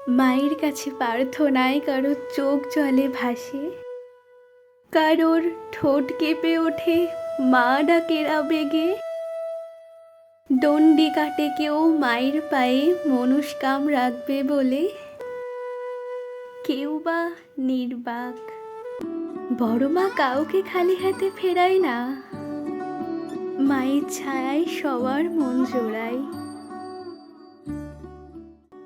মায়ের কাছে প্রার্থনায় কারোর চোখ জলে ভাসে, কারোর ঠোঁট কেঁপে ওঠে মা ডাকের আবেগে। দণ্ডি কাটে কেউ মায়ের পায়ে মনস্কাম রাখবে বলে, কেউ বা নির্বাক। বড় মা কাউকে খালি হাতে ফেরায় না, মায়ের ছায়ায় সবার মন জোড়ায়।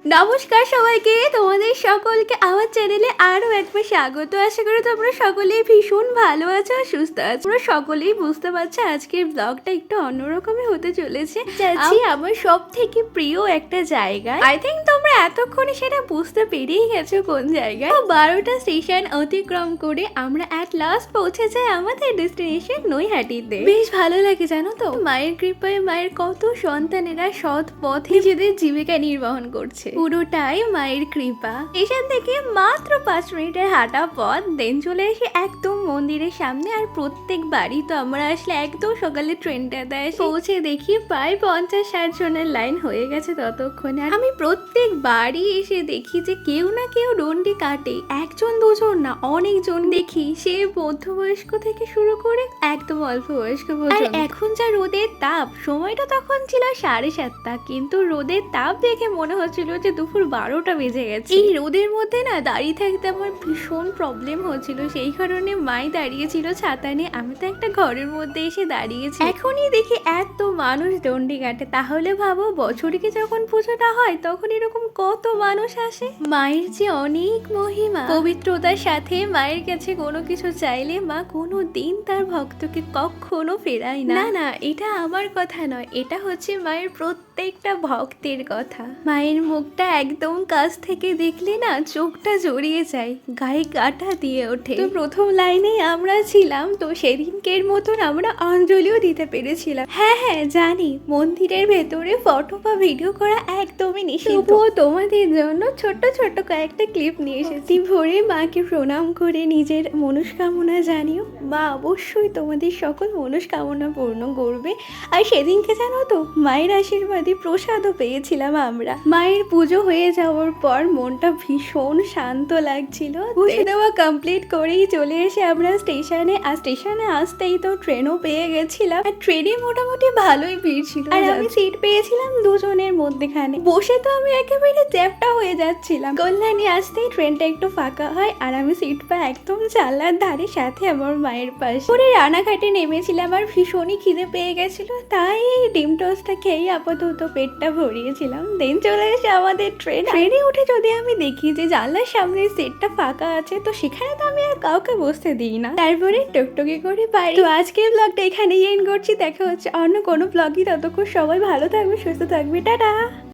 নমস্কার সবাইকে, তোমাদের সকলকে আমার চ্যানেলে আরো একবার স্বাগত। আশা করি তোমরা সকলেই ভীষণ ভালো আছো আর সুস্থ আছো। তোমরা সকলেই বুঝতে পারছো আজকের ব্লগটা একটু অন্যরকমই হতে চলেছে। যাচ্ছি আমার সব থেকে প্রিয় একটা জায়গায়। আই থিঙ্ক তোমরা এতক্ষণে সেটা বুঝতে পেরেই গেছো কোন জায়গায়। 12টা স্টেশন অতিক্রম করে আমরা অ্যাট লাস্ট পৌঁছে যাই আমাদের ডেস্টিনেশন নৈহাটিতে। বেশ ভালো লাগে জানো তো, মায়ের কৃপায় মায়ের কত সন্তানেরা সৎ পথে নিজেদের জীবিকা নির্বাহন করছে। পুরোটাই মায়ের কৃপা। স্টেশন থেকে মাত্র 5 মিনিটের হাঁটা পথ, দেন চলে এসে একদম মন্দিরের সামনে। আর প্রত্যেক বাড়ি তো আমরা আসলে একদম সকালে ট্রেনটাতে আসি, পৌঁছে দেখি প্রায় 50-60 জনের লাইন হয়ে গেছে ততক্ষণে। আর আমি প্রত্যেক বাড়ি এসে দেখি যে কেউ না কেউ ডন্ডি কাটে, একজন দুজন না অনেকজন দেখি, সে মধ্যবয়স্ক থেকে শুরু করে একদম অল্প বয়স্ক পর্যন্ত। আর এখন যা রোদের তাপ, সময়টা তখন ছিল 7:30, কিন্তু রোদের তাপ দেখে মনে হচ্ছিল যে দুপুর 12টা বেজে গেছে। এই রোদের মধ্যে না দাঁড়িয়ে থাকতে আমার ভীষণ প্রবলেম হচ্ছিল, সেই কারণে মাই দাঁড়িয়েছিল ছাতা নিয়ে, আমি তো একটা ঘরের মধ্যে এসে দাঁড়িয়েছি। এখনই দেখি এত মানুষ ডন্ডি কাটে, তাহলে ভাবো বছরে যখন পুজোটা হয় তখন এরকম কত মানুষ আসে। মায়ের যে অনেক মহিমা, পবিত্রতার সাথে মায়ের কাছে কোনো কিছু চাইলে মা কোনো দিন তার ভক্তকে কখনো ফেরায় না। না না, এটা আমার কথা নয়, এটা হচ্ছে মায়ের প্রত্যেকটা ভক্তের কথা। মায়ের মুখটা একদম কাছ থেকে দেখলে না চোখটা জড়িয়ে যায়, গায়ে কাঁটা দিয়ে ওঠে। তো প্রথম লাইনেই আমরা ছিলাম, তো সেদিনকের মতন আমরা অঞ্জলিও দিতে পেরেছিলাম। হ্যাঁ হ্যাঁ জানি, মন্দিরের ভেতরে ফটো বা ভিডিও করা একদমই নিষিদ্ধ, তবুও তোমাদের জন্য ছোট্ট ছোট্ট কয়েকটা ক্লিপ নিয়ে এসেছি। ভোরে মাকে প্রণাম করে নিজের মনস্কামনা জানিও, মা অবশ্যই তোমাদের সকল মনস্কামনা পূর্ণ করবে। আর সেদিনকে জানো তো, মায়ের আশীর্বাদে প্রসাদও পেয়েছিলাম আমরা। মায়ের পুজো হয়ে যাওয়ার পর মনটা ভীষণ শান্ত লাগছিল। পুজো দেওয়া কমপ্লিট করেই চলে এসে আমরা স্টেশনে। আর স্টেশনে আসতেই তো ট্রেনও পেয়ে গেছিলাম। আর ট্রেনে মোটামুটি ভালোই ভিড় ছিল, আর আমি সিট পেয়েছিলাম দুজনের মধ্যেখানে। বসে তো আমি একেবারে চ্যাপটা হয়ে যাচ্ছিলাম। কল্যাণী আসতেই ট্রেনটা একটু ফাঁকা হয়, আর আমি সিট পাই একদম জানলার ধারে, সাথে আমার মায়ের পাশে। পরে রানাঘাটে নেমেছিলাম, আর ভীষণই খিদে পেয়ে গেছিল, তাই ডিম টোস্টটা খেয়ে আপাতত পেটটা ভরিয়েছিলাম। দেন চলে এসে আমাদের ট্রেনে উঠে যদি আমি দেখি যে জানলার সামনে সিটটা ফাঁকা আছে, তো সেখানে তো আমি আর কাউকে বসতে দিই না, তারপরে টুকটুকি করে বাইরে। তো আজকের ব্লগটা এখানেই এন্ড করছি, দেখা হচ্ছে অন্য কোনো ব্লগই। ততক্ষণ সবাই ভালো থাকবে, সুস্থ থাকবে, টাটা।